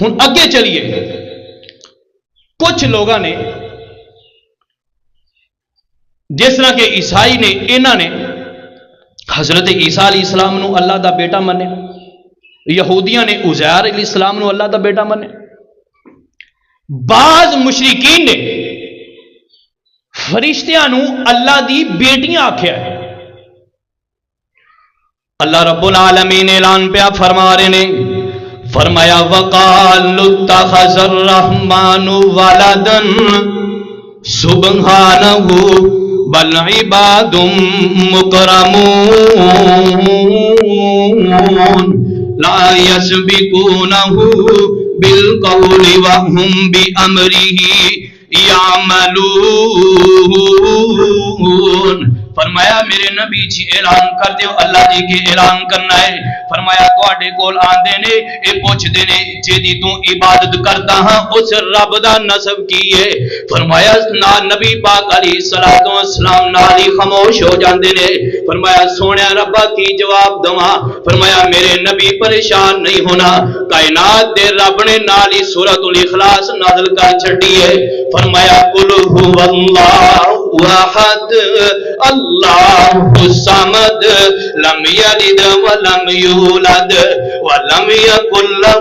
ہن اگے چلیے، کچھ لوگوں نے جس طرح کہ عیسائی نے، انہوں نے حضرت عیسیٰ علیہ السلام نو اللہ دا بیٹا منے، یہودیاں نے عزیر علیہ السلام نو اللہ دا بیٹا منے، بعض مشرکین نے فرشتیاں نو اللہ دی بیٹیاں آکھیا ہے۔ اللہ رب العالمین اعلان پہ فرما رہے نے، فرمایا وَقَالُوا اتَّخَذَ الرَّحْمَنُ وَلَدًا سُبْحَانَهُ بَلْ عِبَادٌ مُكْرَمُونَ لَا يَسْبِقُونَهُ بِالْقَوْلِ وَهُمْ بِأَمْرِهِ يَعْمَلُونَ۔ فرمایا میرے نبی جی اعلان کر دیو، اللہ جی کے اعلان کرنا ہے۔ فرمایا تواڈے کول آندے نے، اے پوچھدے نے جیدی تو عبادت کردا ہاں اس رب دا نسب کی ہے؟ فرمایا نبی پاک علیہ الصلوۃ والسلام نال ہی خاموش ہو جاندے نے۔ فرمایا سونیا ربا کی جواب دواں؟ فرمایا میرے نبی پریشان نہیں ہونا، کائنات دے رب نے نال ہی سورۃ الاخلاص نازل کر چھڈی ہے۔ فرمایا قل هو اللہ احد اللہ الصمد لم یلد ولم یولد ولم یکن لہ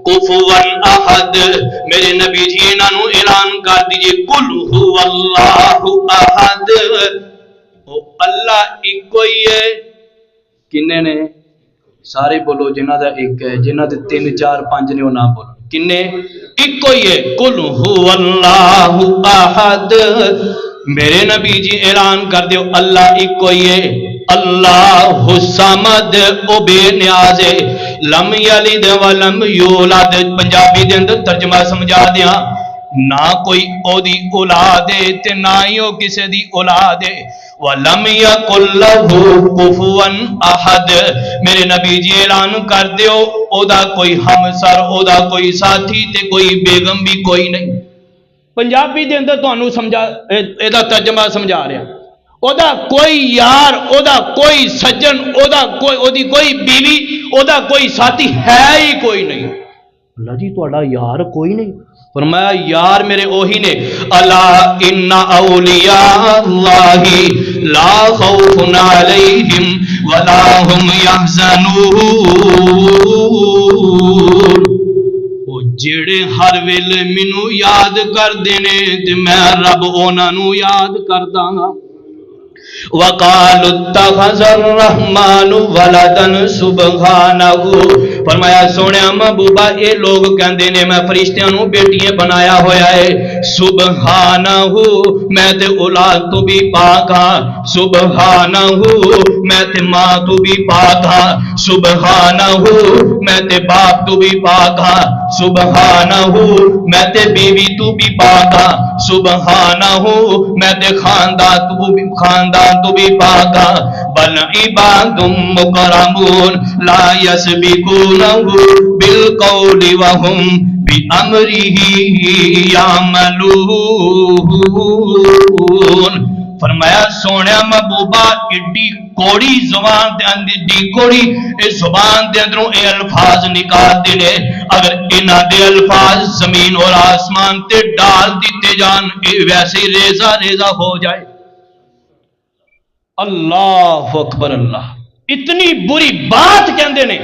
کفوا احد۔ میرے نبی جی انہاں نو اعلان کر دیجئے قل هو اللہ احد، او اللہ ایک ہی ہے۔ کنے نے؟ سارے بولو جنہ دا ایک ہے، جنہ دے 3 4 5 نے وہ نہ بولو، کنے؟ ایک ہی ہے، قل هو اللہ احد۔ میرے نبی جی اعلان کر دیو اللہ ایک ہی ہے، اللہ الصمد او بے نیاز ہے، لم یلد ولم یولد۔ پنجابی دے اندر ترجمہ سمجھا دیاں، نہ کوئی او دی اولاد ہے تے نہ ہی او کسے دی اولاد ہے، وَلَمْ يَكُنْ لَهُ كُفُوًا أَحَدٌ۔ میرے نبی جی اعلان کر دیو او دا کوئی ہمسر، او دا کوئی ساتھی تے کوئی بیگم بھی کوئی نہیں۔ پنجابی دے اندر تانوں سمجھا اے دا ترجمہ سمجھا رہا، او دا کوئی یار، او دا کوئی سجن، او دا کوئی، او دی کوئی بیوی، او دا کوئی ساتھی ہے ہی کوئی نہیں۔ اللہ جی تہاڈا یار کوئی نہیں؟ فرمایا یار میرے اوہی نے، الا ان اولیاء اللہ لا خوف علیہم ولا هم يحزنون۔ او جڑے ہر ویلے مینوں یاد کردے نے تے میں رب انہاں نوں یاد کردا ہاں۔ وَقَالُوا اتَّخَذَ الرَّحْمَنُ وَلَدًا سُبْحَانَهُ۔ فرمایا سونیا محبوبہ اے لوگ کہندے نے میں فرشتیاں نوں بیٹیاں بنایا ہویا ہے، سبحانہ میں تے اولاد تو بھی پاک ہاں، سبحانہ میں تے ماں تو بھی پاک ہاں، سبحانہ میں تے باپ تو بھی پاک ہاں، سبحانہ میں تے بیوی تو بھی پاک ہاں، سبحانہ میں تے خاندان تو بھی پاک ہاں، بل عباد مکرمون لا یسبقونہ بالقول وهم بأمرہ یعملون۔ فرمایا سونیا محبوبہ ایڈی کوڑی زبان دے اندر، دی کوڑی اس زبان دے اندروں اے الفاظ نکال دینے، اگر انہاں دے الفاظ زمین اور آسمان تے ڈال دیتے جان اے ویسے ریزہ ریزہ ہو جائے۔ اللہ اکبر اللہ، اتنی بری بات کہندے نے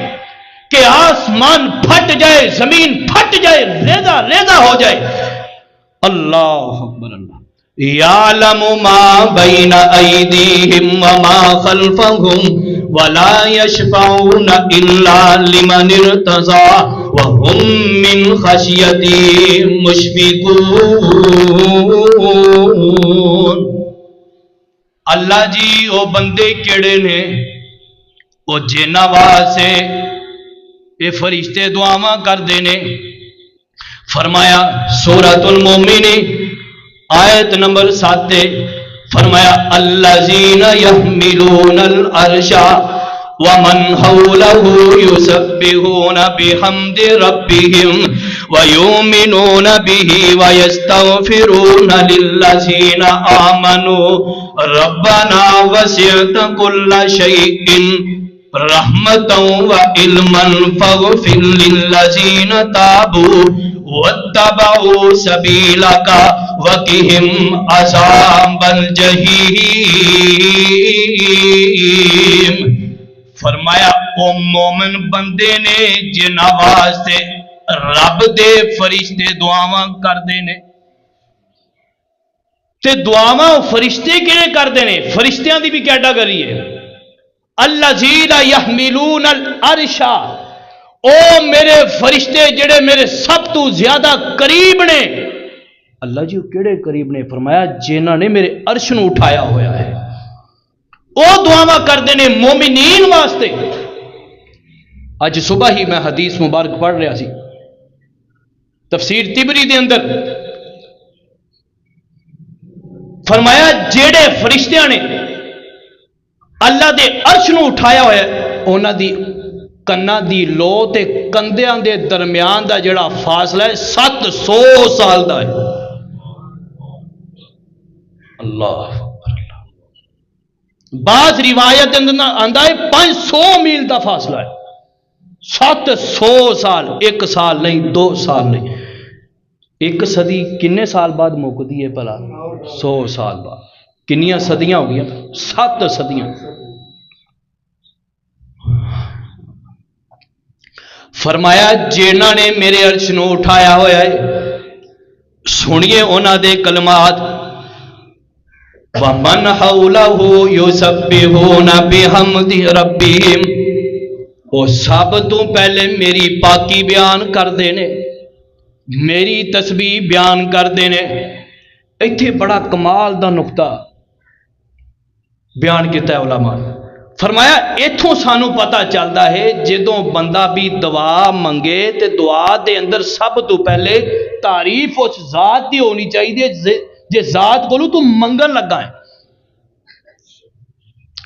کہ آسمان پھٹ جائے، زمین پھٹ جائے، ریزہ ریزہ ہو جائے۔ اللہ اکبر اللہ۔ یعلم ما بین ایدیہم وما خلفہم ولا یشفعون الا لمن ارتضی وهم من خشیتہ مشفقون۔ اللہ جی او بندے کیڑے نے او جنہاں واسطے اے فرشتے دعاواں کردے نے۔ فرمایا سورۃ المومن آیت نمبر 7، فرمایا الذین یحملون العرش ومن حولہ یسبحون بحمد ربہم ویؤمنون بہ ویستغفرون للذین آمنوا ربنا وسعت کل شیء رحمتا و علما فاغفر للذین تابوا واتبعوا سبیلک وقهم عذاب الجحیم۔ فرمایا او مومن بندے نے جنہاں واسطے رب دے فرشتے دعاواں کردے نے، تے دعاواں فرشتے کیڑے کردے نے؟ فرشتیاں دی بھی کیٹاگری ہے، الذین یحملون العرش، او میرے فرشتے جڑے میرے سب تو زیادہ قریب نے۔ اللہ جی کیڑے قریب نے؟ فرمایا جنہاں نے میرے عرش نو اٹھایا ہویا ہے، او دعاواں کردے نے مومنین واسطے۔ اج صبح ہی میں حدیث مبارک پڑھ رہا سی تفسیر تبری دے اندر، فرمایا جیڑے فرشتیاں نے اللہ دے عرش نو اٹھایا ہوا ہے، انہاں دی کناں دی لو تے کندیاں دے درمیان دا جڑا فاصلہ ہے 700 سال دا ہے۔ اللہ اکبر۔ بعض روایت اندر آندا ہے 500 میل دا فاصلہ ہے، 700 سال، 1 سال نہیں، 2 سال نہیں۔ ایک صدی کنے سال بعد مکدی ہے بھلا؟ 100 سال بعد۔ کنیاں صدیاں ہو گیا؟ 7 صدیاں۔ فرمایا جنہاں نے میرے عرش نو اٹھایا ہوا ہے، سنیے انہاں دے کلمات، وَمَنْ حَوْلَهُ يُسَبِّحُونَ بِحَمْدِ رَبِّهِمْ، وہ سب تو پہلے میری پاکی بیان کر دینے، میری تسبیح بیان کر دینے۔ ایتھے بڑا کمال دا نقطہ بیان کیتا ہے علماء، فرمایا ایتھوں سانو پتہ چلدا ہے جدوں بندہ بھی دعا منگے تے دعا دے اندر سب تو پہلے تعریف اس ذات دی ہونی چاہیے جے ذات کولوں تو منگن لگا ہے،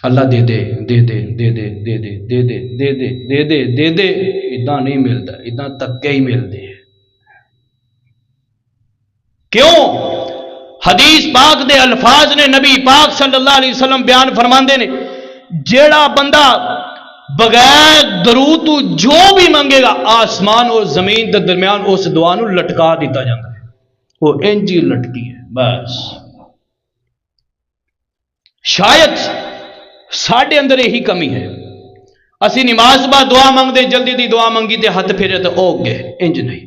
اللہ دے دے دے دے دے دے دے دے دے دے دے دے دے دے دے دے، اداں نہیں ملتا، اداں تکے ہی ملتے ہیں۔ کیوں؟ حدیث پاک دے الفاظ نے، نبی پاک صلی اللہ علیہ وسلم بیان فرماندے نے، جیڑا بندہ بغیر درود تو جو بھی منگے گا آسمان اور زمین دے درمیان اس دعا نو لٹکا دیتا جاتا ہے، وہ انجی لٹکی ہے۔ بس شاید ساڈے اندر یہی کمی ہے، اسی نماز بعد دعا منگتے جلدی دی دعا منگی تے ہاتھ پھیرے تے او گئے، انج نہیں۔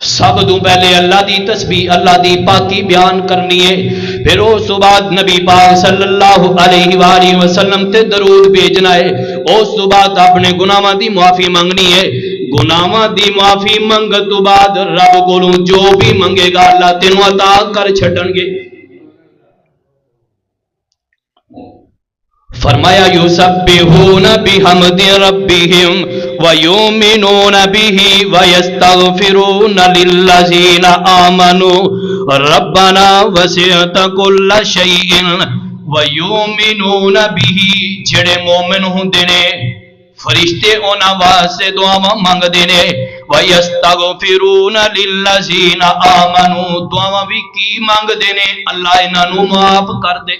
سب تو پہلے اللہ دی تسبیح، اللہ دی پاکی بیان کرنی ہے، پھر اس بعد نبی پاک صلی اللہ علیہ وآلہ وسلم تے درود بھیجنا ہے، اس بعد اپنے گناہاں دی معافی منگنی ہے، گناہاں دی معافی منگن تو بعد رب کولوں جو بھی منگے گا اللہ تینوں عطا کر چھڈن گے۔ فرمایا یسبحون بحمد ربہم ویؤمنون بہ ویستغفرون للذین آمنوا ربنا وسعت کل شیء ویؤمنون بہ، جڑے مومن ہوندے نے فرشتے انہاں واسطے دعاواں منگدے نے، ویستغفرون للذین آمنوا، دعاواں بھی کی منگدے نے؟ اللہ انہاں نوں معاف کر دے۔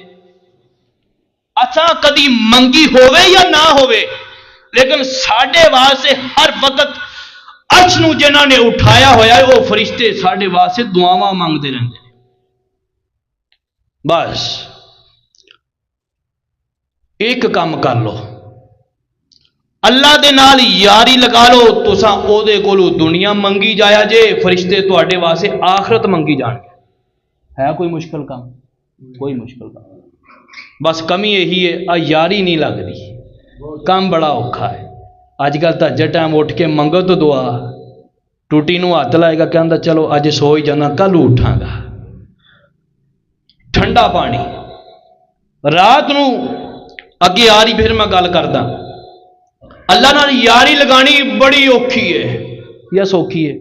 اچھا کدی منگی ہووے یا نہ ہووے، لیکن ساڈے واسطے ہر وقت عرش نو جنہاں نے اٹھایا ہویا ہے وہ فرشتے ساڈے واسطے دعاواں مانگتے رہندے ہیں۔ بس ایک کام کر لو، اللہ دے نال یاری لگا لو، تساں او دے کولوں دنیا منگی جایا جے، فرشتے تواڈے واسطے آخرت منگی جان گے۔ ہے کوئی مشکل کام؟ کوئی مشکل کام؟ بس کمی یہی ہے یاری نہیں لگ رہی، کام بڑا اوکھا ہے۔ اج کل تہجد ٹائم اٹھ کے منگو تو دعا، ٹوٹی نو ہاتھ لائے گا کہندا چلو اج سو ہی جانا کل اٹھاں گا، ٹھنڈا پانی رات نو اگے آ رہی۔ پھر میں گل کردا، اللہ نال یاری لگانی بڑی اوکھی ہے یا سوکھی ہے؟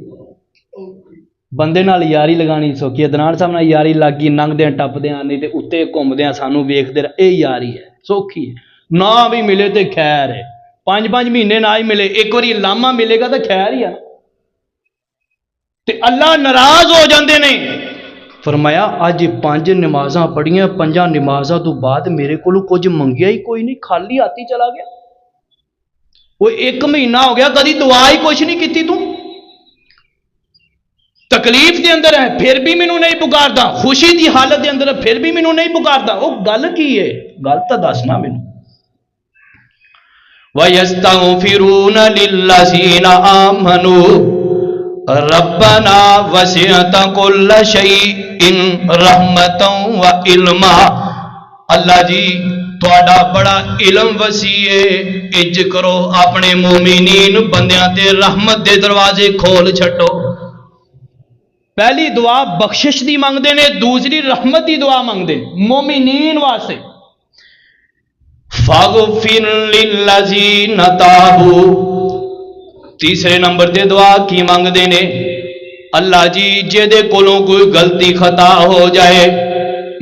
بندے نال یاری لگانی سوکھی ہے، دنان صاحب نال یاری لگ گئی، لنگدیاں ٹپدیاں نہیں تے اتنے گھومدیاں سانوں ویکھدے رہ، اے یاری ہے، سوکھی ہے۔ نہ بھی ملے تے خیر ہے، 5 مہینے نہ ہی ملے، ایک باری لامہ ملے گا تو خیر ہی ہے۔ تے اللہ ناراض ہو جاندے نے۔ فرمایا اج 5 نمازاں پڑھیاں، 5 نمازاں تو بعد میرے کولوں کچھ منگیا ہی کوئی نہیں، خالی ہاتھ ہی چلا گیا۔ وہ 1 مہینہ ہو گیا کدی دعا ہی کچھ نہیں کی تو تکلیف دے اندر ہے پھر بھی مینوں نہیں پکارتا, خوشی دی حالت دے اندر ہے پھر بھی مینوں نہیں پکارتا. وہ گل کی ہے؟ گل تو دسنا مینوں. وَيَسْتَغْفِرُونَ لِلَّذِينَ آمَنُوا رَبَّنَا وَسِعْتَ كُلَّ شَيْءٍ رَحْمَةً وَعِلْمًا. اللہ جی تہاڈا بڑا علم وسیع ہے, اج کرو اپنے مومنین بندیاں تے رحمت دے دروازے کھول چھٹو. پہلی دعا بخشش دی منگتے ہیں, دوسری رحمت دی دعا منگتے مومنین واسطے. فاغفر للذین تابوا, تیسرے نمبر تے دعا کی منگتے ہیں؟ اللہ جی جے کولوں کوئی غلطی خطا ہو جائے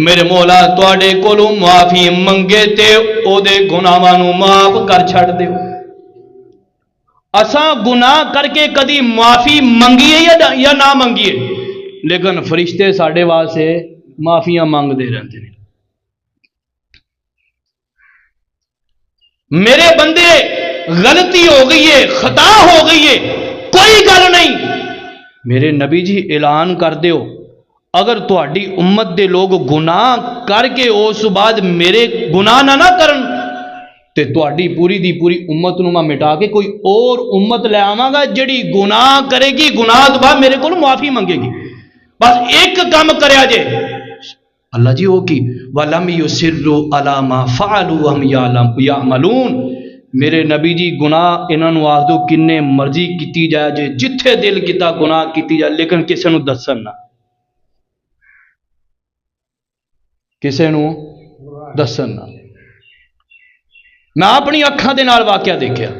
میرے مولا تواڈے کولوں معافی منگے تے او دے گناہاں نوں معاف کر چھڑ دیو. اساں گناہ کر کے کدی معافی منگیے یا نہ منگیے, لیکن فرشتے ساڈے واسطے معافیاں مانگتے رہتے ہیں. میرے بندے غلطی ہو گئی ہے, خطا ہو گئی ہے, کوئی گل نہیں, میرے نبی جی اعلان کر دیو اگر تہاڈی امت دے لوگ گناہ کر کے اس بعد میرے گناہ نہ کرن تے تہاڈی پوری دی پوری امت نوں میں مٹا کے کوئی اور امت لے آواں گا جڑی گناہ کرے گی, گناہ تو بعد میرے کول معافی منگے گی. بس ایک کام کریا جے اللہ جی وہ کی وَلَمْ يُسِرُّوا عَلَى مَا فَعَلُوا وَهُمْ يَعْلَمُونَ. میرے نبی جی گناہ انہاں نوں آکھ دو کنے مرضی کیتی جائے جے, جتھے دل کیتا گناہ کیتی جائے, لیکن کسے نوں دسن نہ, کسے نوں دسن نہ. میں اپنی اکھاں دے نال واقعہ دیکھیا,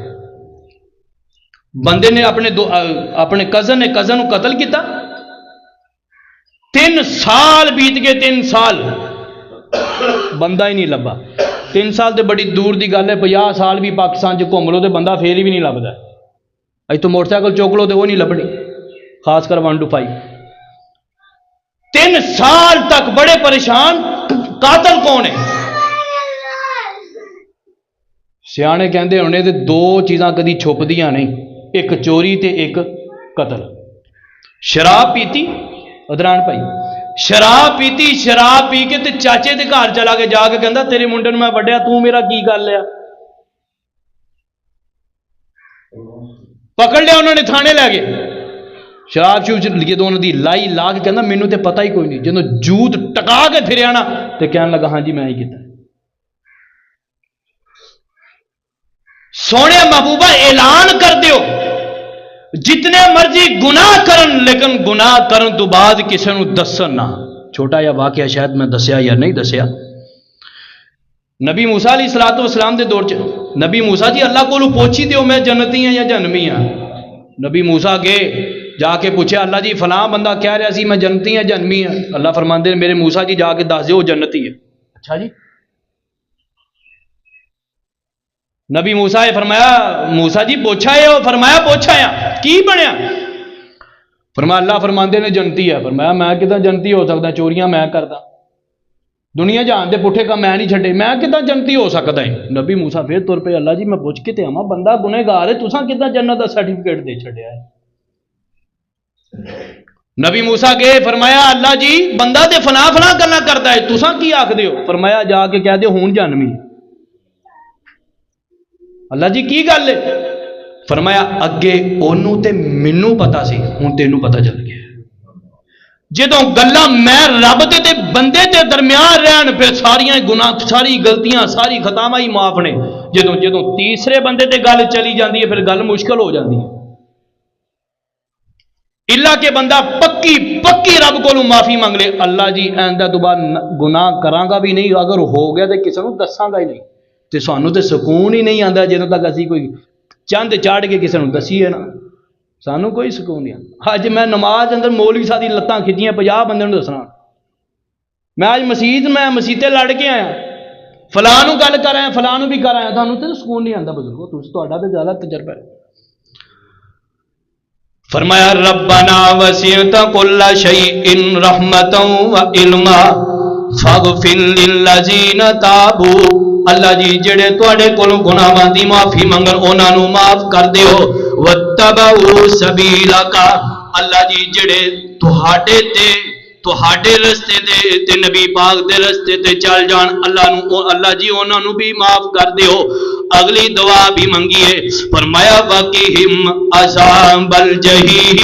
بندے نے اپنے کزن نے کزن نوں قتل کیتا, 3 سال بیت گئے, 3 سال بندہ ہی نہیں لبا. 3 سال تے بڑی دور دی گل ہے, 50 سال بھی پاکستان چ گھوم لو تے بندہ پھر بھی نہیں لبدا. اج تو موٹر سائیکل چوک لو تے وہ نہیں لبنی, خاص کر 1 to 5. 3 سال تک بڑے پریشان, قاتل کون ہے؟ سیانے کہندے ہونے تے 2 چیزاں کدی چھپدیاں نہیں, ایک چوری تے ایک قتل. شراب پیتی ادران بھائی, شراب پیتی, شراب پی کے تے چاچے دے گھر چلا کے جا کے کہندا تیرے منڈے نوں میں وڈیا, تو میرا کی گل ہے؟ پکڑ لیا انہوں نے, تھانے لے گئے, شراب شوب لیے دونوں دی لائی لا کے کہندا مینوں تے پتہ ہی کوئی نہیں. جدوں جوت ٹکا کے پھریا نا تے کہن لگا ہاں جی میں ہی کیتا. سونے محبوبہ اعلان کر دیو جتنے مرضی گناہ کرن, لیکن گناہ کرن تو بعد کسی نو دسن نہ. چھوٹا یا واقعہ شاید میں دسیا یا نہیں دسیا, نبی موسیٰ علیہ الصلوۃ والسلام دے دور چ نبی موسیٰ جی اللہ کو پوچھی دیو میں جنتی ہاں یا جہنمی ہاں. نبی موسیٰ گئے جا کے پوچھا اللہ جی فلاں بندہ کہہ رہا سی میں جنتی ہاں جہنمی ہاں. اللہ فرماندے میرے موسیٰ جی جا کے دس دیو جنتی ہے. اچھا جی. نبی موسیٰ نے فرمایا موسیٰ جی پوچھا ہے, وہ فرمایا پوچھا ہے کی بنیا؟ فرمایا اللہ فرماندے نے جنتی ہے. فرمایا میں کداں جنتی ہو سکتا, چوریاں میں کردا, دنیا جہان دے پٹھے کام میں نہیں چھڈے, میں کداں جنتی ہو سکتا ہے؟ نبی موسیٰ پھر تر پہ اللہ جی میں پوچھ کے تے آواں بندہ گنہگار ہے, تساں کداں جنت دا سرٹیفکیٹ دے چھڈیا ہے؟ نبی موسیٰ گئے, فرمایا اللہ جی بندہ تے فلاں فلاں گلاں کردا ہے, تساں کی آکھدے ہو؟ فرمایا جا کے کہہ دیو ہون جہنمی. اللہ جی کی گل ہے؟ فرمایا اگے اونوں تے مینوں پتا سی, ہن تینوں پتا چل گیا. جدوں گلاں میں رب تے بندے دے درمیان رہن پھر ساریاں گناہ, ساری غلطیاں, ساری خطاواں ہی معاف نے. جدوں تیسرے بندے تے گل چلی جاندی ہے پھر گل مشکل ہو جاندی ہے. اللہ کے بندہ پکی رب کو معافی مانگ لے, اللہ جی آئندہ دوبارہ گناہ کراں گا بھی نہیں, اگر ہو گیا تو کسی کو دساں گا ہی نہیں. تو سانوں تو سکون ہی نہیں آتا جدوں تک اسی کوئی چند چاڑ کے کسی کو دسیے نا, سانوں کوئی سکون نہیں آتا. اج میں نماز اندر مولوی صاحب دی لتاں کھچیاں 50 بندے نوں دسنا, میں اج مسیتے لڑ کے آیا, فلاں نوں گل کر آیا, فلاں نوں بھی کر آیا, سانوں تے سکون نہیں آتا. بزرگو تہاڈا تے زیادہ تجربہ ہے. فرمایا ربنا وسعت کل شیء رحمتا وعلما. فاغفر للذین تابوا، اللہ جی جڑے تواڈے کولوں گناہاں دی معافی منگن انہاں نوں معاف کر دیو، واتبعوا سبیلک، اللہ جی جڑے تہاڈے رستے تے نبی پاک دے رستے تے چل جان اللہ جی انہاں نوں بھی معاف کر دیو۔ اگلی دعا بھی منگیے، فرمایا وقہم عذاب الجحیم،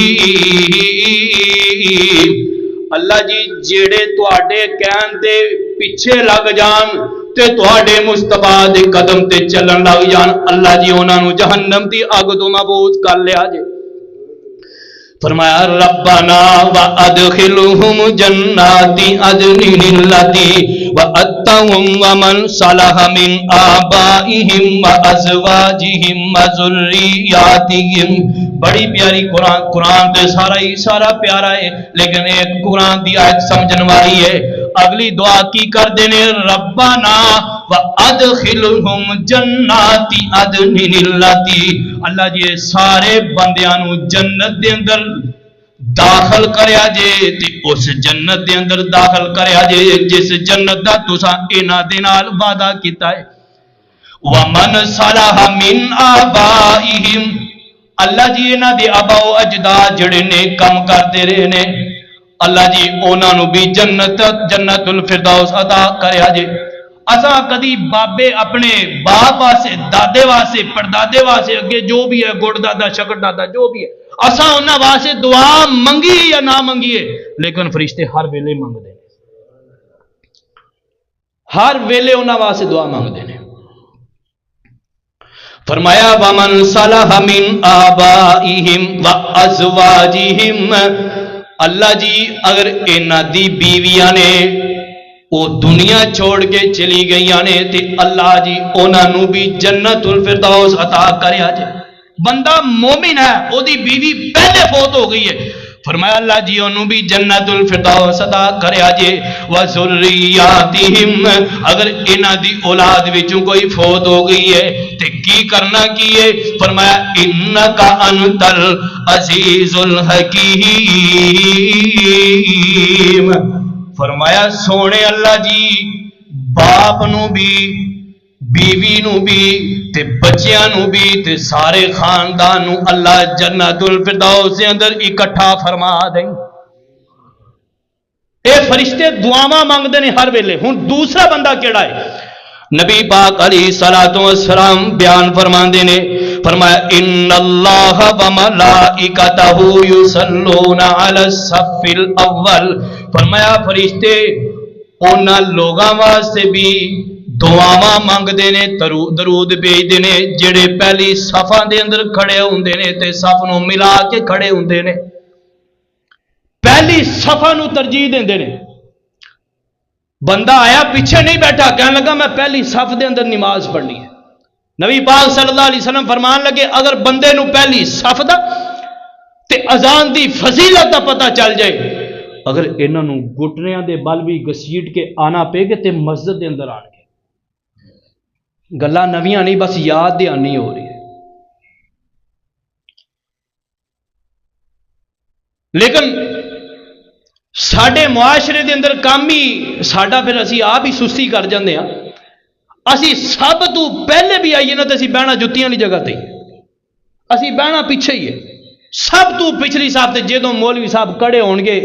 اللہ جی جڑے تواڈے کہن دے پیچھے لگ جان تے تواڈے مصطفیٰ دے قدم تے چلن لگ جان، اللہ جی انہاں نوں جہنم دی اگ تو محفوظ کر لیا جے۔ فرمایا ربنا وادخلهم جنات عدن التي وعدتهم ومن صلح من آبائهم وازواجهم وذرياتهم۔ بڑی پیاری قرآن تے سارا پیارا ہے، لیکن ایک قرآن دی آیت سمجھن والی ہے۔ اگلی دعا کی کر دینے، ربنا وادخلهم جنات عدن التي، اللہ جی سارے بندیاں نو جنت دے اندر داخل کریا جے، تے اس جنت دے اندر داخل کریا جے جس جنت دا تساں انہاں دے نال وعدہ کیتا ہے۔ ومن صلح من آبائہم، اللہ جی انہاں دے آبا و اجداد جڑے نے کم کرتے رہے نے، اللہ جی انہاں نو بھی جنت الفردوس عطا کریا جے۔ اساں کدی بابے اپنے باپ واسے، دادے واسے، پردادے واسے، اگے جو بھی ہے گڑ دادا شکر دادا جو بھی ہے، اساں انہاں واسے دعا منگی یا نہ منگیے، لیکن فرشتے ہر ویلے منگدے ہیں، ہر ویلے انہاں واسے دعا منگدے ہیں۔ فرمایا ومن صلح من آبائہم وازواجہم، اللہ جی اگر انہاں دی بیویاں نے وہ دنیا چھوڑ کے چلی گئی نے تے اللہ جی انہاں نوں بھی جنت الفردوس عطا کریا جے۔ بندہ مومن ہے، او دی بیوی پہلے فوت ہو گئی ہے، فرمایا اللہ جی انہوں بھی جنت الفردوس عطا کریا جے۔ وذریاتہم، اگر انہاں دی اولاد وچوں کوئی فوت ہو گئی ہے تے کی کرنا کی ہے، فرمایا انکا انت العزیز الحکیم، فرمایا سونے اللہ جی باپ نو بھی، بیوی نو بھی تے بچیاں نو بھی تے سارے خاندان نو اللہ جنت الفردوس دے اندر اکٹھا فرما دیں۔ اے فرشتے دعاواں مانگدے نے ہر ویلے۔ ہن دوسرا بندہ کیڑا ہے؟ نبی پاک علیہ الصلوۃ والسلام بیان فرماندے نے، فرمایا ان اللہ وملائکتہ یصلون علی الصف الاول، فرمایا فرشتے انہاں لوگاں واسطے بھی دعاواں منگدے نے، درود بھیجدے نے جڑے پہلی صفاں دے اندر کھڑے ہوندے نے تے صف نو ملا کے کھڑے ہوندے نے، پہلی صفاں نو ترجیح دیندے نے۔ بندہ آیا پیچھے نہیں بیٹھا، کہنے لگا میں پہلی صف دے اندر نماز پڑھنی ہے۔ نبی پاک صلی اللہ علیہ وسلم فرمان لگے اگر بندے نو پہلی صف دا تے اذان دی فضیلت دا پتہ چل جائے، اگر انہاں نو گھٹنیاں دے بل بھی گسیٹ کے آنا پے گے تے مسجد دے اندر آن گے۔ گلاں نویاں نہیں، بس یاد دہانی ہو رہی ہے۔ لیکن ساڈے معاشرے دے اندر کام ہی ساڈا، پھر اسی آپ ہی سستی کر جاندے ہاں۔ اسی سب تو پہلے بھی آئیے نا تے اسی بہنا جتیاں والی جگہ تے، اسی بہنا پیچھے ہی ہے، سب تو پچھلی صاحب تے جدوں مولوی صاحب کڑے ہون گے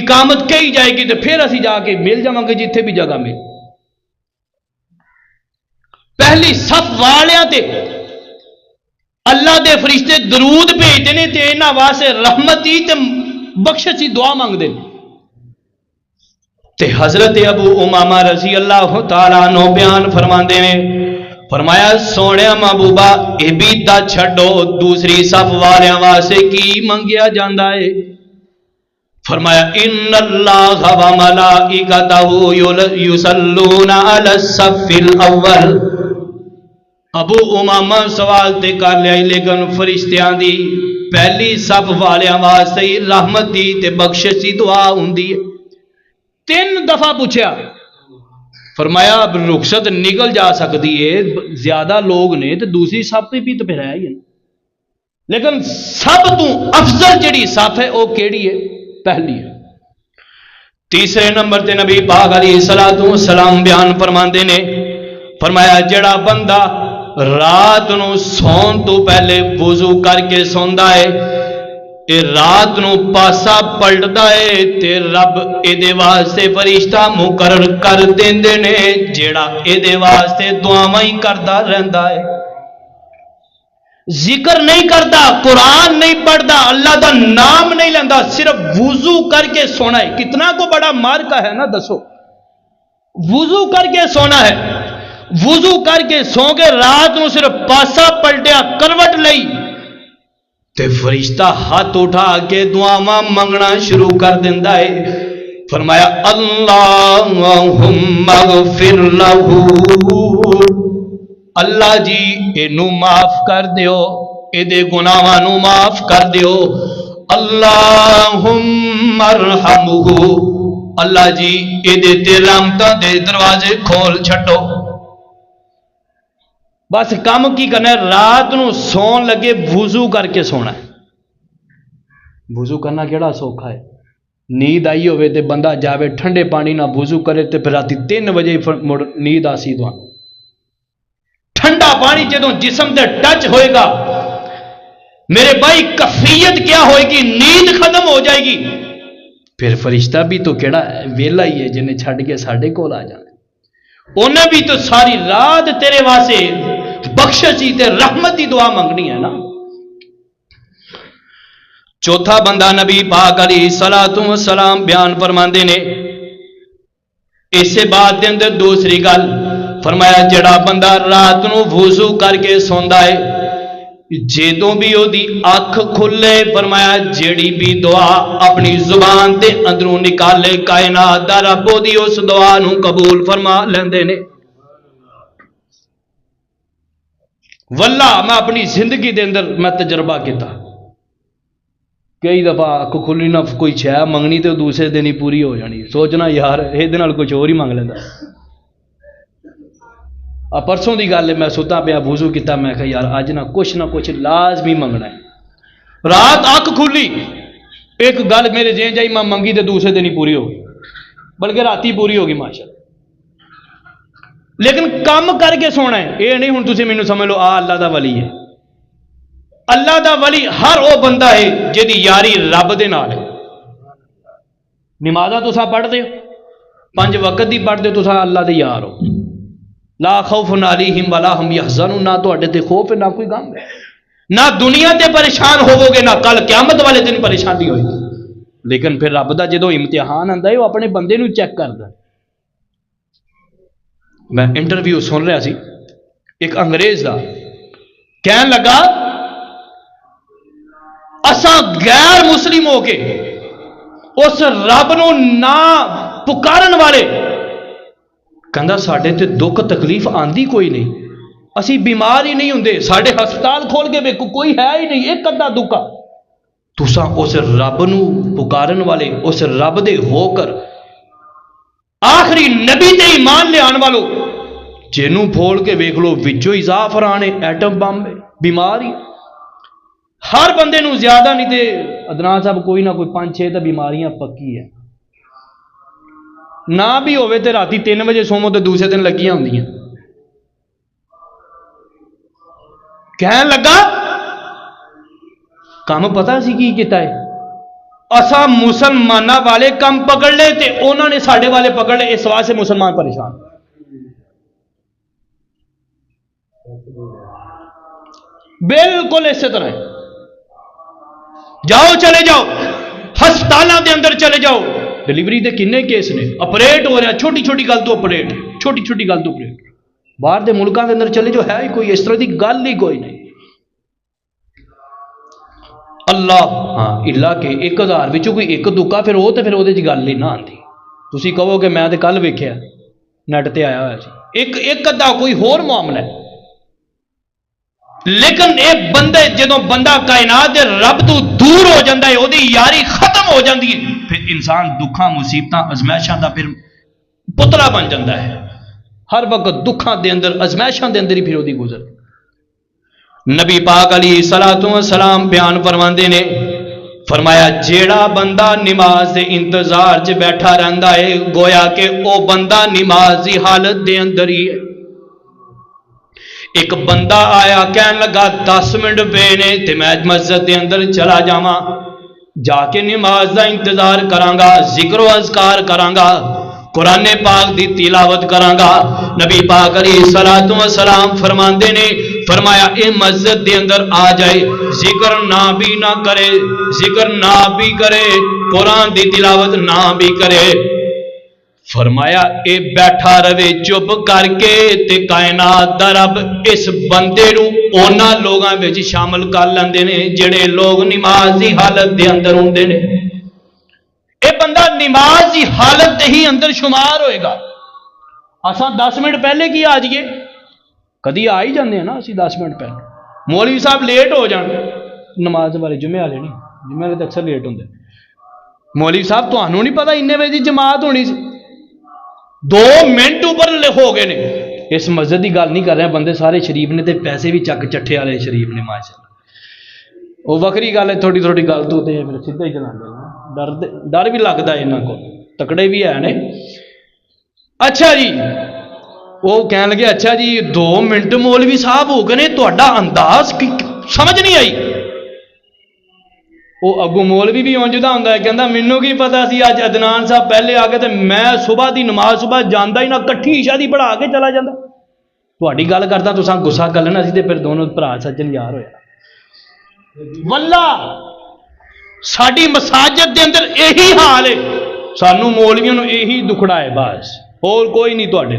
اقامت کہی جائے گی تے پھر اسی جا کے مل جاواں گے جتھے بھی جگہ مل۔ پہلی صف والیاں تے اللہ دے فرشتے درود بھیجتے ہیں تے انہاں واسطے رحمتی تے بخشش دی دعا مانگدے نے۔ تے حضرت ابو امامہ رضی اللہ تعالیٰ عنہ بیان فرماندے نے، فرمایا سونے محبوبہ عبیدہ چھڈو دوسری صف والیاں واسطے کی منگیا جاندا ہے؟ فرمایا ان اللہ وملائکتہ یصلون علی الصف الاول۔ ابو امامہ سوال تے کر لیا، لیکن فرشتیاں دی پہلی صف والیاں واسطے رحمت دی تے بخشش دی دعا ہوندی ہے۔ 3 دفعہ پوچھا، فرمایا اب رخصت نکل جا سکتی ہے، زیادہ لوگ نے تو دوسری صف پہ بھی تو پھر ہے ہی، لیکن سب تو افضل جڑی صف ہے وہ کیڑی ہے؟ پہلی ہے۔ تیسرے نمبر تے نبی پاک علیہ الصلوۃ والسلام بیان فرماندے نے، فرمایا جڑا بندہ رات نو سون تو پہلے وضو کر کے سوندا ہے، اے رات نو پاسا پلٹدا ہے تے رب اے دے واسطے فرشتہ مقرر کر دیندے نے جیڑا اے دے واسطے دعاواں ہی کردا رہندا ہے، ذکر نہیں کرتا، قرآن نہیں پڑھتا، اللہ دا نام نہیں لینا، صرف وضو کر کے سونا ہے۔ کتنا کو بڑا مارکا ہے نا، دسو، وضو کر کے سونا ہے، وضو کر کے سو کے رات نو صرف پاسا پلٹیا، کروٹ لئی تے فرشتہ ہاتھ اٹھا کے دعاواں منگنا شروع کر دیندا ہے۔ فرمایا اللہم اغفر لہو، اللہ جی اینو معاف کر دیو، اے دے گناہاں نو معاف کر دیو، اللہم ارحمہ، اللہ جی اے دے تے رحمتاں دے دروازے کھول چھڈو۔ بس کام کی کرنا ہے، رات نو سون لگے وضو کر کے سونا ہے۔ وضو کرنا کیڑا سوکھا ہے، نیند آئی ہوئے تے بندہ جاوے ٹھنڈے پانی نہ وضو کرے تے پھر راتی 3 بجے مڑ نیند آسی تو ٹھنڈا پانی جدوں جسم تے ٹچ ہوئے گا میرے بھائی کیفیت کیا ہوئے گی، نیند ختم ہو جائے گی۔ پھر فرشتہ بھی تو کیڑا ویلا ہی ہے جنہیں چھڈ کے ساڈے کول آ جانا، انہیں بھی تو ساری رات تیرے واسطے بخششی تے رحمت دی دعا منگنی ہے نا۔ چوتھا بندہ نبی پاک علیہ الصلوۃ والسلام بیان فرماندے نے، اسے بات دے اندر دوسری گل فرمایا جڑا بندہ رات نو وضو کر کے سوندا ہے، جدوں بھی او دی اکھ کھلے، فرمایا جیڑی بھی دعا اپنی زبان تے اندروں نکالے، کائنات دا رب او دی اس دعا نو قبول فرما لیندے نے۔ واللہ میں اپنی زندگی دے اندر میں تجربہ کیتا، کئی دفعہ اکھ کھلی نہ کوئی شے منگنی تے دوسرے دن ہی پوری ہو جانی، سوچنا یار یہ دے نال کچھ اور ہی منگ لیندا۔ پرسوں دی گل ہے، میں ستا پیا وضو کیتا، میں کہا یار اج نہ کچھ لازمی منگنا ہے، رات اکھ کھلی ایک گل میرے ذہن جائی، میں منگی تے دوسرے دن ہی پوری ہو گئی، بلکہ راتی پوری ہو گئی ماشاءاللہ۔ لیکن کام کر کے سونا ہے، یہ نہیں ہوں تسی مینوں سمجھ لو آ اللہ دا ولی ہے۔ اللہ دا ولی ہر او بندہ ہے جدی یاری رب دے نال ہے۔ نمازاں تساں پڑھ دے ہو، 5 وقت دی پڑھ دے، تساں اللہ دے یار ہو، لا خوف علیہم ولا ہم یحزنون، نہ تواڈے تے خوف ہے نہ کوئی غم ہے، نہ دنیا تے پریشان ہوو گے، نہ کل قیامت والے دن پریشانی ہوئے گی۔ لیکن پھر رب دا جدوں امتحان آندا ہے وہ اپنے بندے نو چیک کردا ہے۔ میں انٹرویو سن رہا سی ایک انگریز دا، کہن لگا اساں غیر مسلم ہو کے اس رب نو نہ پکارن والے، کہندا ساڈے تے دکھ تکلیف آندی کوئی نہیں، اسی بیمار ہی نہیں ہوندے، ساڈے ہسپتال کھول کے ویکھو کوئی ہے ہی نہیں، ایک ادھا دکھ۔ تساں اس رب نو پکارن والے، اس رب دے ہو کر آخری نبی تے ایمان لے آن والو، جنوں پھوڑ کے ویکھ لو وچوں ہی زعفرانے ایٹم بم بیماری، ہر بندے نو زیادہ نہیں تے ادنا صاحب کوئی نہ کوئی 5-6 تو بیماریاں پکی ہے، نہ بھی ہوئے تے راتی 3 بجے سومو تے دوسرے دن لگیاں ہوندیاں۔ کہن لگا کام پتا سی کی کیتا ہے، اساں مسلمانہ والے کم پکڑ لے تے انہوں نے ساڈے والے پکڑ لے، اس واسطے مسلمان پریشان۔ بالکل اسی طرح ہے، جاؤ چلے جاؤ ہسپتالاں دے اندر چلے جاؤ، ڈلیوری دے کنے کیس نے، اپریٹ ہو رہا، چھوٹی چھوٹی گل تو اپریٹ، چھوٹی چھوٹی گل تو اپریٹ، باہر دے ملکاں دے اندر چلے جو ہے ہی کوئی اس طرح دی گل ہی کوئی نہیں۔ اللہ ہاں اللہ کے 1000 وچوں کوئی ایک دکا پھر وہ گل نہیں نہ آتی، تسی کہو کہ میں تے کل ویکھیا نیٹ تے آیا ہوا سی، ایک ادھا کوئی ہور معاملہ ہے۔ لیکن اے بندے جدوں بندہ کائنات دے رب تو دور ہو جاتا ہے، وہ یاری ختم ہو جاتی ہے، پھر انسان دکھاں مصیبتاں ازمائشاں دا پھر پتلا بن جاتا ہے، ہر وقت دکھاں دے اندر ازمائشاں دے اندر ہی پھر وہ گزر۔ نبی پاک علیہ الصلوۃ والسلام بیان فرماندے نے، فرمایا جیڑا بندہ نماز دے انتظار چ بیٹھا رہندا ہے گویا کہ او بندہ نماز دی حالت دے اندر ہی ہے۔ ایک بندہ آیا کہن لگا 10 منٹ پے نے تے میں مسجد دے اندر چلا جاواں، جا کے نماز دا انتظار کراں گا، ذکر و اذکار کراں گا، قرآن پاک دی تلاوت کراں گا۔ نبی پاک علیہ الصلوۃ والسلام فرماندے نے، فرمایا اے مسجد دے اندر آ جائے، ذکر نہ بھی نہ کرے، ذکر نہ بھی کرے، قرآن دی تلاوت نہ بھی کرے، فرمایا اے بیٹھا رہے چپ کر کے تے کائنات دا رب اس بندے نو اونا لوگاں وچ شامل کر لیندے نے جڑے لوگ نماز دی حالت دے اندر ہوندے نے۔ اے بندہ نماز دی حالت دے ہی اندر شمار ہوئے گا۔ اساں 10 منٹ پہلے کی آ جائیے، کدی آ ہی جاندے ہیں نا اسی 10 منٹ پہلے۔ مولوی صاحب لیٹ ہو جان نماز والے، جمعے والے نہیں، جمعے والے تے اکثر لیٹ ہوندے۔ مولوی صاحب تانوں نہیں پتہ اننے بجے دی جماعت ہونی سی، 2 منٹ اوپر ہو گئے نے۔ اس مسجد کی گل نہیں کر رہے، بندے سارے شریف نے تے پیسے بھی چک چٹھے والے شریف نے ماشاءاللہ، وہ وکری گل ہے، تھوڑی تھوڑی گل تو پھر سیدھا ہی چلاتے ہیں، ڈر بھی لگتا ہے یہاں کو، تکڑے بھی ہے نے۔ اچھا جی وہ کہنے لگے اچھا جی 2 منٹ مولوی صاحب ہو گئے نے، تہاڈا انداز سمجھ نہیں آئی۔ وہ اگو مولوی بھی اونجدا ہوندا ہے، کہندا مینوں کی پتہ سی اج عدنان صاحب پہلے آ کے تے میں صبح دی نماز صبح جاندا ہی نہ، کٹھی عشاء دی پڑھا کے چلا جاندا۔ تہاڈی گل کردا تساں غصہ کر لینا سی تے پھر دونوں بھرا سجن یار ہویا۔ واللہ ساڈی مساجد دے اندر یہی حال ہے، سانوں مولویوں نوں یہی دکھڑا ہے بس، اور کوئی نہیں تہاڈے۔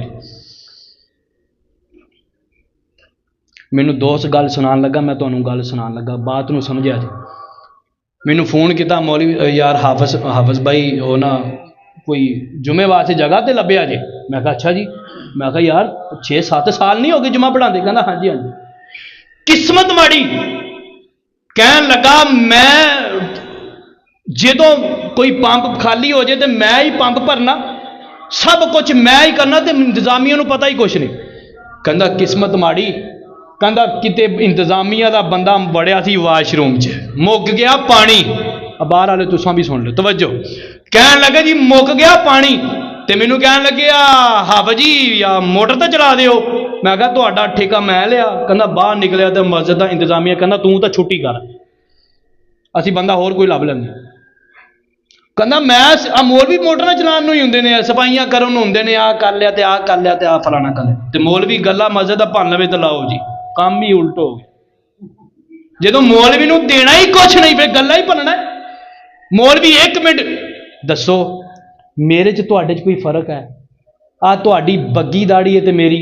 مینوں دوست گل سنان لگا، میں تانوں گل سنان لگا، بات نوں سمجھیا جی۔ مینوں فون کیتا مولوی یار حافظ بھائی وہ نا کوئی جمعے واسطے جگہ تے لبیا جی۔ میں کہا اچھا جی، میں کہا یار 6-7 سال نہیں ہو گئے جمعہ پڑھاندے؟ کہندا ہاں جی ہاں جی۔ قسمت ماڑی، کہن لگا میں جدوں کوئی پمپ خالی ہو جائے تو میں ہی پمپ بھرنا، سب کچھ میں ہی کرنا تے انتظامیہ نوں پتہ ہی کچھ نہیں۔ کہندا قسمت ماڑی، کہندا کتے انتظامیہ دا بندہ بڑیا سی واش روم چ، مک گیا پانی، باہر والے تساں بھی سن لو توجہ، کہن لگے جی مک گیا پانی تے مینوں کہن لگے حافظ جی یا موٹر تے چلا دیو۔ میں کہا تہاڈا ٹھیکہ میں لیا؟ کہندا باہر نکلیا تے مسجد دا انتظامیہ کہندا توں تے چھٹی کر، اسی بندہ ہور کوئی لب لیندے۔ کہندا میں مولوی موٹر چلان ہی ہوندے نے، صفائیاں کرن ہوندے نے، آ کر لیا تے آ کر لیا تے آ فلانا کر لیا تے مولوی گلا مسجد دا بھن لوے تے لاؤ جی، کام ہی الٹ ہو گیا۔ جدوں مولوی نوں دینا ہی کچھ نہیں پھر گلا ہی بننا ہے۔ مولوی 1 منٹ دسو میرے چ تواڈے چ کوئی فرق ہے؟ آ تواڈی بگی داڑھی ہے تے میری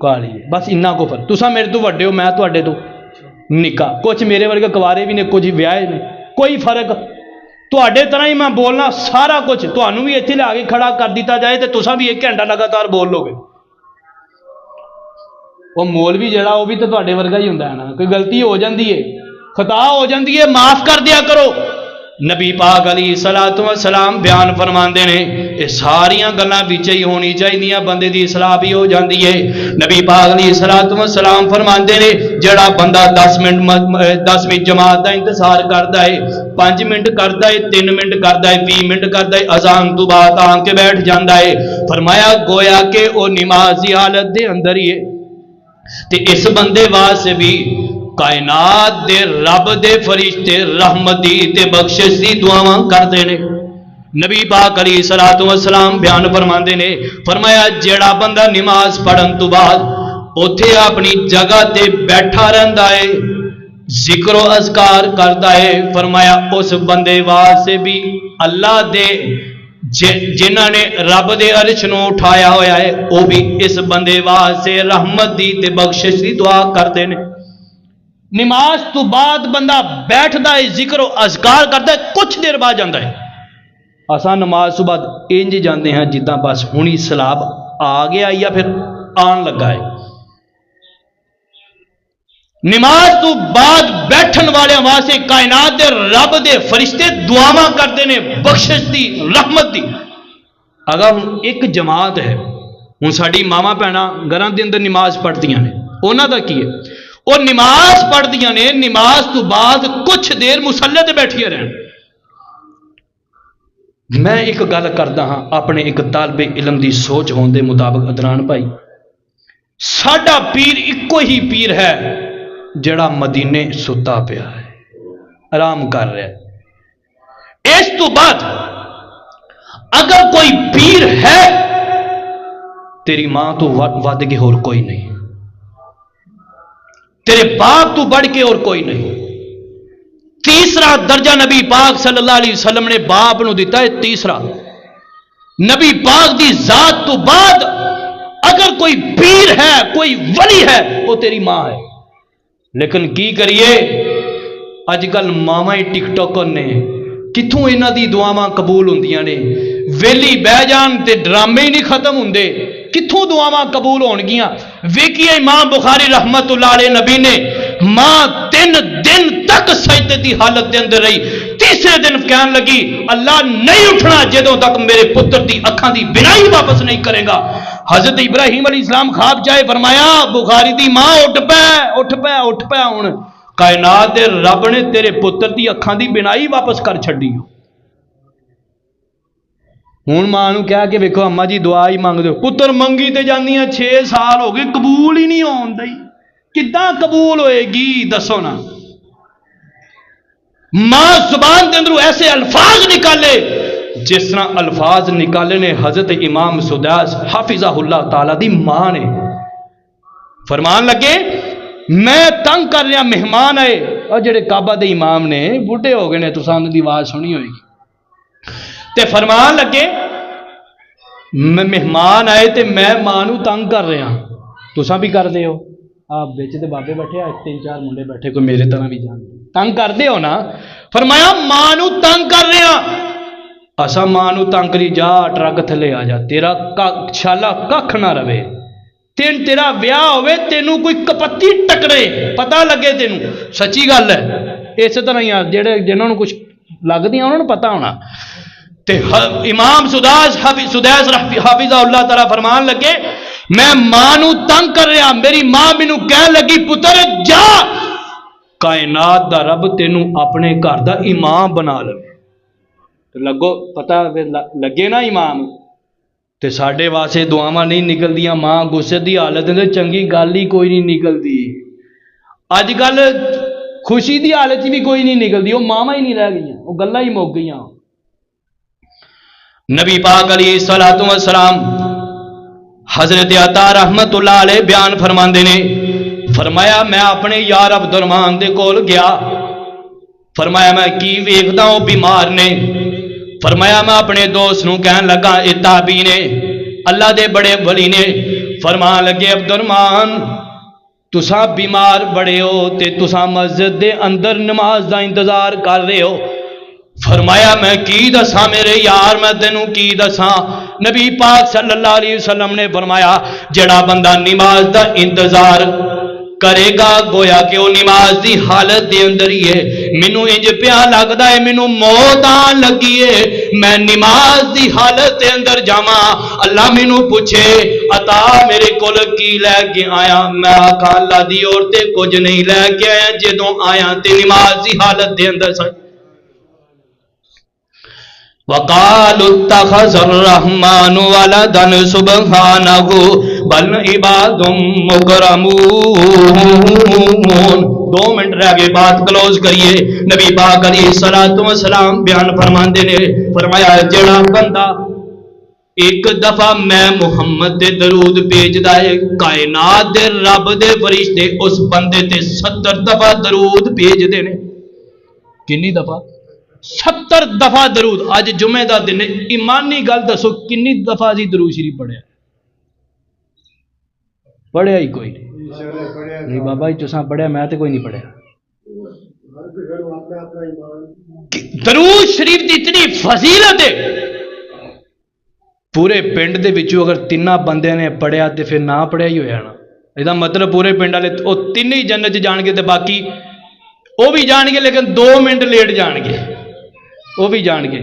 کالی ہے، بس اتنا کو فرق۔ تساں میرے تو وڈے ہو، میں تواڈے تو نکا، کچھ میرے ورگے کوارے بھی نے، کچھ ویاہے نے، کوئی فرق تواڈے طرح ہی میں بولنا سارا کچھ، تانوں بھی اتنے لا کے کھڑا کر دیتا جائے تے تساں بھی 1 گھنٹہ لگاتار بول لو گے۔ وہ مولوی جڑا وہ بھی تو تواڈے ورگا ہی ہوندا ہے نا، کوئی غلطی ہو جاندی ہے، خطا ہو جاندی ہے، معاف کر دیا کرو۔ نبی پاک علیہ الصلوۃ والسلام بیان فرماندے نے یہ ساریاں گلاں وچ ہی ہونی چاہیے، بندے دی اصلاح بھی ہو جاندی ہے۔ نبی پاک علیہ الصلوۃ والسلام فرماندے نے جڑا بندہ 10 منٹ جماعت دا انتظار کردا ہے، 5 منٹ کردا ہے، 3 منٹ کردا ہے، 20 منٹ کردا ہے، اذان تو بعد آ کے بیٹھ جاندا ہے، فرمایا گویا کہ وہ نماز دی حالت دے اندر ہی ہے۔ تے اس بندے واسطے بھی کائنات دے رب دے فرشتے رحمت دی تے بخشش دی دعاواں کردے نے۔ نبی پاک علیہ الصلوۃ والسلام بیان فرماندے نے، فرمایا جیڑا بندہ نماز پڑھن تو بعد اوتھے اپنی جگہ تے بیٹھا رہندا ہے، ذکر و اذکار کردا ہے، فرمایا اس بندے واسطے بھی اللہ دے جنہاں نے رب دے عرش نو اٹھایا ہویا ہے وہ بھی اس بندے واسطے رحمت دی تے بخشش دی دعا کردے نے۔ نماز تو بعد بندہ بیٹھدا ہے، ذکر و اذکار کردا ہے، کچھ دیر بعد جاندا ہے۔ اساں نماز تو بعد انج جاندے ہیں جداں بس ہونی سلاب آ گیا یا پھر آن لگا ہے۔ نماز تو بعد بیٹھن والے واسطے کائنات دے رب دے فرشتے دعاواں کرتے ہیں بخشش دی رحمت دی۔ اگر ایک جماعت ہے، ہوں ساری ماواں بھیناں گھراں دے اندر نماز پڑھدیاں نے، انہاں دا کی ہے؟ وہ نماز پڑھ دیا نے، نماز تو بعد کچھ دیر مصلے تے بیٹھیا رہن۔ میں ایک گل کردا ہاں اپنے ایک طالب علم دی سوچ ہون دے مطابق ادران بھائی، ساڈا پیر ایکو ہی پیر ہے جڑا مدینے ستا پیا ہے، آرام کر رہا ہے۔ اس تو بعد اگر کوئی پیر ہے تیری ماں تو ود کے اور کوئی نہیں، تیرے باپ تو بڑھ کے اور کوئی نہیں۔ تیسرا درجہ نبی پاک صلی اللہ علیہ وسلم نے باپ نو دیتا ہے، تیسرا نبی پاک دی ذات تو بعد اگر کوئی پیر ہے، کوئی ولی ہے، وہ تیری ماں ہے۔ لیکن کی کریے اج کل ماما ہی ٹک ٹاکر نے، کتوں انہاں دی دعاواں قبول ہوندیاں نے، ویلی بہ جان تے ڈرامے ہی نہیں ختم ہوندے، کتوں دعاواں قبول ہون گیاں۔ ویکھیے امام بخاری رحمت اللہ علیہ نبی نے ماں 3 دن تک سجدے دی حالت دے اندر رہی، تیسرے دن کہن لگی اللہ نہیں اٹھنا جدوں تک میرے پتر دی اکھاں دی بینائی واپس نہیں کرے گا۔ حضرت ابراہیم علیہ السلام خواب چاہے فرمایا بخاری دی ماں اٹھ پہ ہن کائنات دے رب نے تیرے پتر دی اکھاں دی بینائی واپس کر چھڈی۔ ہوں ماں نو کہہ کے ویکھو اما جی دعا ہی مانگ دو، پتر منگی تے جاندیاں 6 سال ہو گئے قبول ہی نہیں ہون دئی، کداں قبول ہوئے گی دسو نا۔ ماں زبان دے اندروں ایسے الفاظ نکالے جس طرح الفاظ نکالے نے حضرت امام سدیس حافظہ اللہ تعالی دی ماں نے۔ فرمان لگے میں تنگ کر رہا، مہمان آئے، اور جڑے کعبہ دے امام نے بوڑھے ہو گئے نے، تساں انہاں دی آواز سنی ہوئے گی، تے فرمان لگے میں مہمان آئے تے میں ماں نو تنگ کر رہا، تساں بھی کر دے ہو، آپ بیچ دے بابے بیٹھے، 3-4 منڈے بیٹھے، کوئی میرے طرح بھی جان تنگ کر دے ہو نا۔ فرمایا ماں نو تنگ کر رہا، اسا ماں نو تنگ کری جا ٹرک تھلے آ جا، تیرا شالا ککھ نہ رہے، تیرا ویاہ ہوئے تینوں کوئی کپتی ٹکرے پتہ لگے تینوں، سچی گل ہے۔ اس طرح ہی جنہوں نے کچھ لگدیاں انہوں نے پتہ ہونا۔ تے امام سدیس حافظہ اللہ تعالیٰ فرمان لگے میں ماں نو تنگ کر رہا، میری ماں مینوں کہن لگی پتر جا کائنات دا رب تینوں اپنے گھر دا امام بنا لے۔ لگو پتہ لگے نا امام، تے ساڈے واسطے دعاواں نہیں نکلدیاں، ماں غصے دی حالت تے چنگی گل ہی کوئی نہیں نکلدی۔ اج کل خوشی دی حالت بھی کوئی نہیں نکلدی، وہ ماواں ہی نہیں رہ گئیاں، وہ گلاں ہی مک گئیاں۔ نبی پاک علیہ الصلوۃ والسلام حضرت عطا رحمت اللہ علیہ بیان فرماندے نے، فرمایا میں اپنے یار عبد الرحمان دے کول گیا، فرمایا میں کی ویکھدا او بیمار نے، فرمایا میں اپنے دوست نو کہن لگا اے تابعی نے، اللہ دے بڑے ولی نے، فرمان لگے عبد الرحمان تساں بیمار بڑے ہو تے تساں مسجد دے اندر نماز دا انتظار کر رہے ہو۔ فرمایا میں کی دساں میرے یار، میں تینوں کی دساں۔ نبی پاک صلی اللہ علیہ وسلم نے فرمایا جڑا بندہ نماز دا انتظار کرے گا گویا کہ وہ نماز دی حالت دے اندر ہی ہے، مینوں انج پیا لگدا ہے مینوں موت آن لگی ہے، میں نماز دی حالت دے اندر جاواں، اللہ مینوں پوچھے عطا میرے کول کی لے کے آیا، میں آکھاں اللہ دی اور تے کچھ نہیں لے کے آیا، جدوں آیا تے نماز دی حالت دے اندر سن۔ وقالوا اتخذ الرحمن ولدا سبحانه بل عباد مکرمون۔ 2 منٹ رہ گئے، بات کلوز کریے۔ نبی پاک علیہ الصلوۃ والسلام بیان فرماندے نے، فرمایا جڑا بندہ ایک دفعہ میں محمد دے درود بھیجدا ہے، کائنات دے رب دے فرشتے اس بندے تے 70 دفعہ درود بھیجدے نے۔ کنی دفعہ؟ 70 دفعہ درود۔ اج جمعے دا دن، ایمانی گل دسو کنی دفعہ جی درود شریف پڑھیا؟ پڑھیا ہی کوئی نہیں بابا جی، تساں پڑھیا، میں تے کوئی نہیں پڑھیا۔ درود شریف دی اتنی فضیلت ہے، پورے پنڈ دے وچوں اگر 3 بندے نے پڑھیا تے پھر نہ پڑھیا ہی ہویا نا۔ یہ مطلب پورے پنڈ والے وہ 3 ہی جنت جان گے تے باقی وہ بھی جان گے، لیکن 2 منٹ لیٹ جان گے، وہ بھی جان گے۔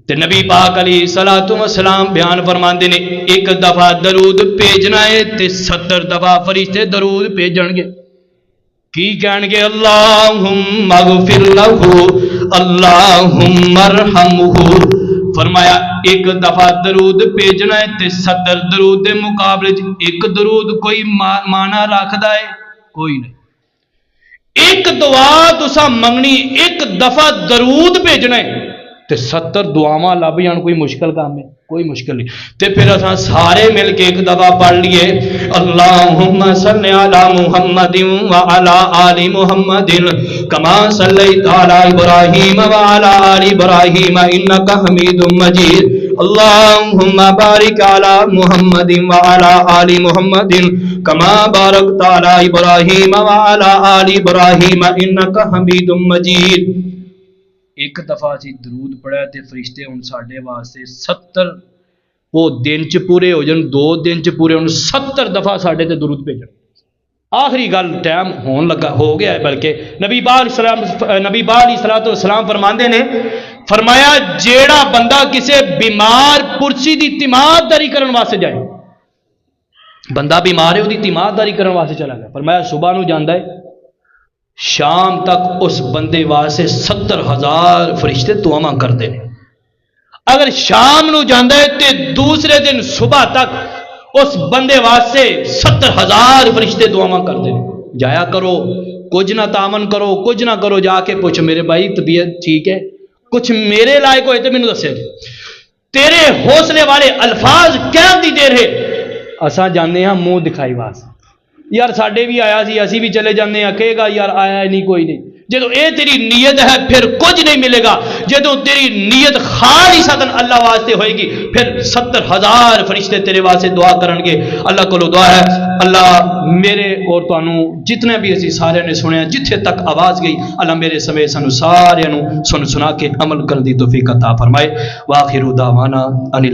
تے نبی پاک علیہ الصلوۃ والسلام بیان فرماندے نے ایک دفعہ درود بھیجنا ہے تے 70 دفعہ فرشتے درود بھیجن گے۔ کی کہن گے؟ اللہم اغفر لہو اللہم ارحمہ. فرمایا ایک دفعہ درود بھیجنا ہے تے 70 درود دے مقابلے ایک درود کوئی مانا رکھدا ہے؟ کوئی نہیں. ایک دعا تسا منگنی، ایک دفعہ درود بھیجنا ہے تے 70 دعاواں لب جان، کوئی مشکل کام ہے؟ کوئی مشکل نہیں. تے پھر اساں سارے مل کے ایک دفعہ پڑھ لیے اللہم صلی علی محمد وعلی آل محمد کما صلیت علی ابراہیم وعلی آل ابراہیم انک حمید مجید. اللہم بارک علی محمد وعلی آل محمد کما بارکت علی ابراہیم وعلی آل ابراہیم انک حمید مجید. ایک دفعہ اسی درود پڑھا تے فرشتے ہن ساڈے واسطے 70 وہ دن چ پورے ہو جان، 2 دن چ پورے ہون 70 دفعہ ساڈے تے درود بھیجن. آخری گل ٹائم ہون لگا ہو گیا ہے، بلکہ نبی پاک علیہ الصلوۃ والسلام فرماندے نے، فرمایا جیڑا بندہ کسے بیمار پرسی دی تیمارداری کرن واسطے جائے، بندہ بیمار ہے وہ دی تیمارداری کرن واسطے چلا گیا، فرمایا صبح نو جاندا ہے شام تک اس بندے واسطے 70,000 فرشتے دعاواں کرتے ہیں. اگر شام نو جاندا ہے تے دوسرے دن صبح تک اس بندے واسطے 70,000 فرشتے دعاواں کرتے ہیں. جایا کرو، کچھ نہ تعاون کرو، کچھ نہ کرو، جا کے پوچھ میرے بھائی طبیعت ٹھیک ہے، کچھ میرے لائق ہوئے تو مینوں دسے. تیرے حوصلے والے الفاظ کہن دی دیر ہے، اساں جانے ہاں منہ دکھائی واسطے. یار ساڈے بھی آیا سی، اسی بھی چلے جانے ہیں، کہے گا یار آیا نہیں کوئی نہیں. جدو اے تیری نیت ہے پھر کچھ نہیں ملے گا. جدو تیری نیت خالصتاً اللہ واسطے ہوئے گی پھر 70,000 فرشتے تیرے واسطے دعا کرن گے. اللہ کو دعا ہے اللہ میرے اور تانوں جتنے بھی اسی سارے نے سنے جتھے تک آواز گئی، اللہ میرے سمیت سانو سارے سن سنا کے عمل کرن دی توفیق عطا فرمائے. وآخر دعوانا ان